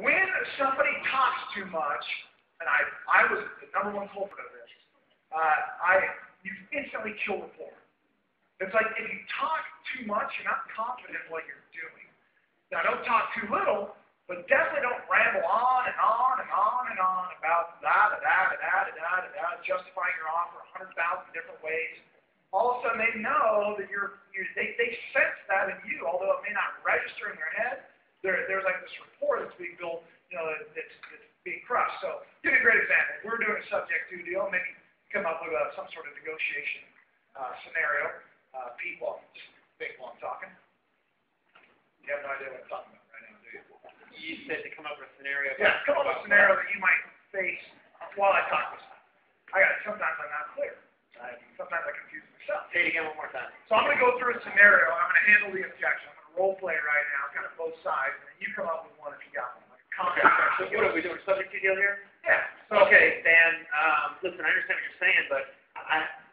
when somebody talks too much, and I was the number one culprit of this, you instantly kill rapport. It's like if you talk too much, you're not confident in what you're doing. Now, don't talk too little, but definitely don't ramble on and on and on and on about justifying your offer 100,000 different ways. All of a sudden, they know that they sense that in you, although it may not register in their head. There's like this rapport that's being built, that's being crushed. So, give you a great example. If we're doing a subject to deal, maybe come up with some sort of negotiation scenario. Pete, well, just think while I'm talking. You have no idea what I'm talking about right now, do you? You said to come up with a scenario. Yeah, come up with a scenario that you might face while I talk this. Sometimes I'm not clear. Sometimes I confuse myself. Say it again one more time. So I'm going to go through a scenario, and I'm going to handle the objection. I'm going to role play right now, kind of both sides, and then you come up with one if you got one. Like a concept. So what are we doing? Subject to deal here? Yeah. So, okay, Dan. Listen, I understand what you're saying, but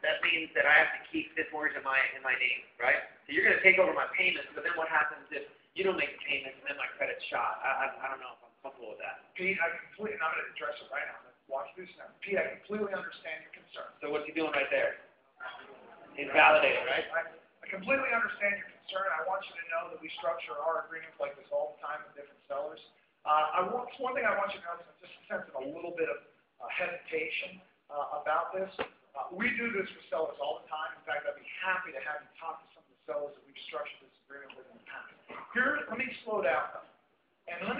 that means that I have to keep this mortgage in my name, right? So you're going to take over my payments, but then what happens if you don't make the payments and then my credit's shot? I don't know if I'm comfortable with that. Pete, and I'm going to address it right now. Watch this now. Pete, I completely understand your concern. So what's he doing right there? He's validating, right? I completely understand your concern. I want you to know that we structure our agreements like this all the time with different sellers. One thing I want you to know is just a sense of a little bit of hesitation about this. We do this with sellers all the time. In fact, I'd be happy to have you talk to some of the sellers that we've structured this agreement with in the past. Here, let me slow down, though. And I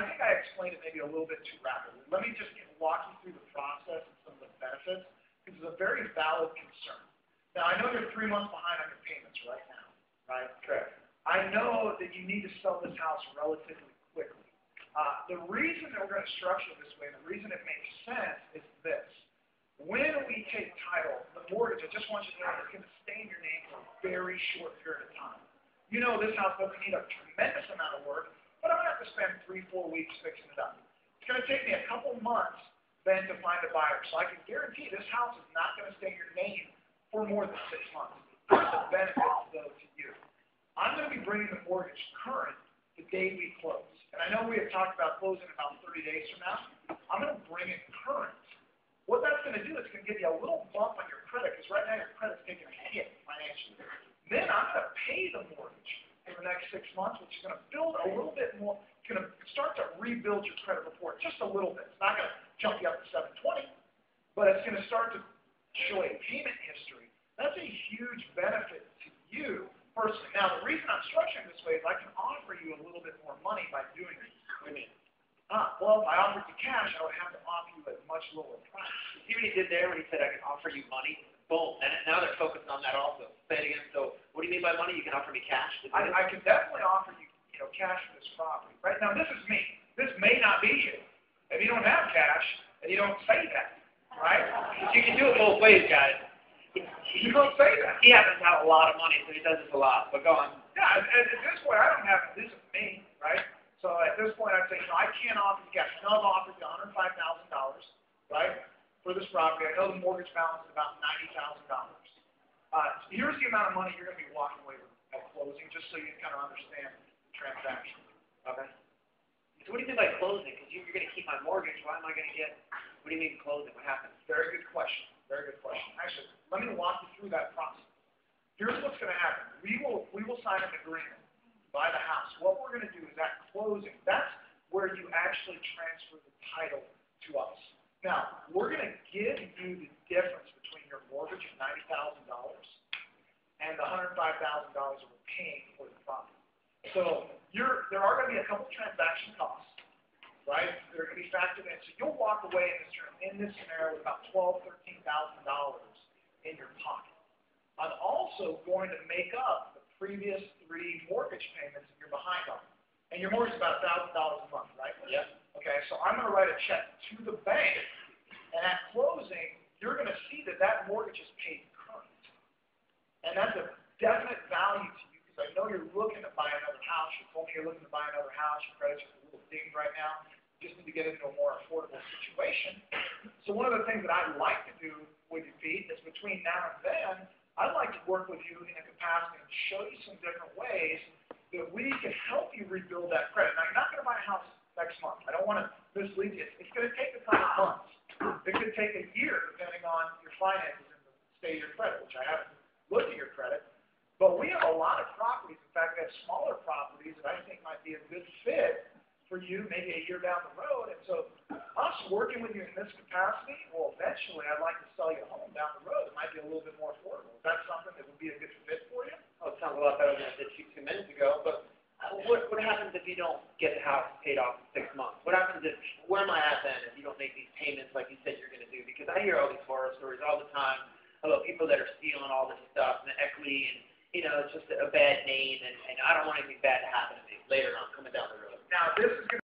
think I explained it maybe a little bit too rapidly. Let me just walk you through the process and some of the benefits, because it's a very valid concern. Now, I know you're 3 months behind on your payments right now, right? Correct. I know that you need to sell this house relatively quickly. The reason that we're going to structure it this way, and the reason it makes sense, is this. When we take title, the mortgage, I just want you to know it's going to stay in your name for a very short period of time. You know this house doesn't need a tremendous amount of work, but I'm going to have to spend 3-4 weeks fixing it up. It's going to take me a couple months then to find a buyer. So I can guarantee this house is not going to stay in your name for more than 6 months. Here's the benefits, though, to you. I'm going to be bringing the mortgage current the day we close. And I know we have talked about closing about 30 days from now. I'm going to bring it current. What that's going to do is going to give you a little bump on your credit, because right now your credit's taking a hit financially. Then I'm going to pay the mortgage for the next 6 months, which is going to build a little bit more. It's going to start to rebuild your credit report just a little bit. It's not going to jump you up to 720, but it's going to start to show a payment history. That's a huge benefit to you personally. Now, the reason I'm structuring this way is I can offer you a little bit more money by doing this. What do you mean? Well, if I offered you cash, I would have to offer you at a much lower price. See what he did there when he said I can offer you money? Boom. And now they're focused on that also. Say it again. So what do you mean by money? You can offer me cash? I can definitely offer you, cash for this property. Right now, this is me. This may not be you. If you don't have cash, and you don't say that, right? You can do it both ways, guys. You don't say that. He happens to have a lot of money, so he does this a lot. But go on. Yeah, at this point, I don't have it. This is me, right? So at this point, I'd say, I can't offer you cash. I've offered you $105,000, right, for this property. I know the mortgage balance is about $90,000. Here's the amount of money you're going to be walking away with at closing, just so you kind of understand the transaction. Okay. So what do you mean by closing? Because you're going to keep my mortgage. Why am I going to get? What do you mean closing? What happens? Very good question. Very good question. Actually, let me walk you through that process. Here's what's going to happen. We will sign an agreement. Buy the house. What we're going to do is at closing, that's where you actually transfer the title to us. Now, we're going to give you the difference between your mortgage of $90,000 and the $105,000 that we're paying for the property. So there are going to be a couple transaction costs, right? They're going to be factored in. So you'll walk away in this scenario with about $12,000, $13,000 in your pocket. I'm also going to make up the previous 3 mortgage payments that you're behind on. And your mortgage is about $1,000 a month, right? Yep. Okay, so I'm going to write a check to the bank, and at closing, you're going to see that mortgage is paid current. And that's a definite value to you, because I know you're looking to buy another house. You told me you're looking to buy another house. Your credit's just a little dinged right now. You just need to get into a more affordable situation. So one of the things that I'd like to do with you, Pete, is between now and then, I'd like to work with you in a capacity and show you some different ways that we can help you rebuild that credit. Now, you're not going to buy a house next month. I want to mislead you. It's going to take a couple months. It could take a year, depending on your finances and the state of your credit, which I haven't looked at your credit. But we have a lot of properties. In fact, we have smaller properties that I think might be a good fit for you maybe a year down the road. And so us working with you in this capacity, well, eventually I'd like to sell you a home down the road. It might be a little bit more affordable. Is that something that would be a good fit for you? Oh, it sounds a lot better than I did 2 minutes ago, but what happens if you don't get the house paid off in 6 months? What happens if, where am I at then if you don't make these payments like you said you're going to do? Because I hear all these horror stories all the time about people that are stealing all this stuff and the equity and, you know, it's just a bad name and I don't want anything bad to happen to me later on coming down the road. Now, this is going to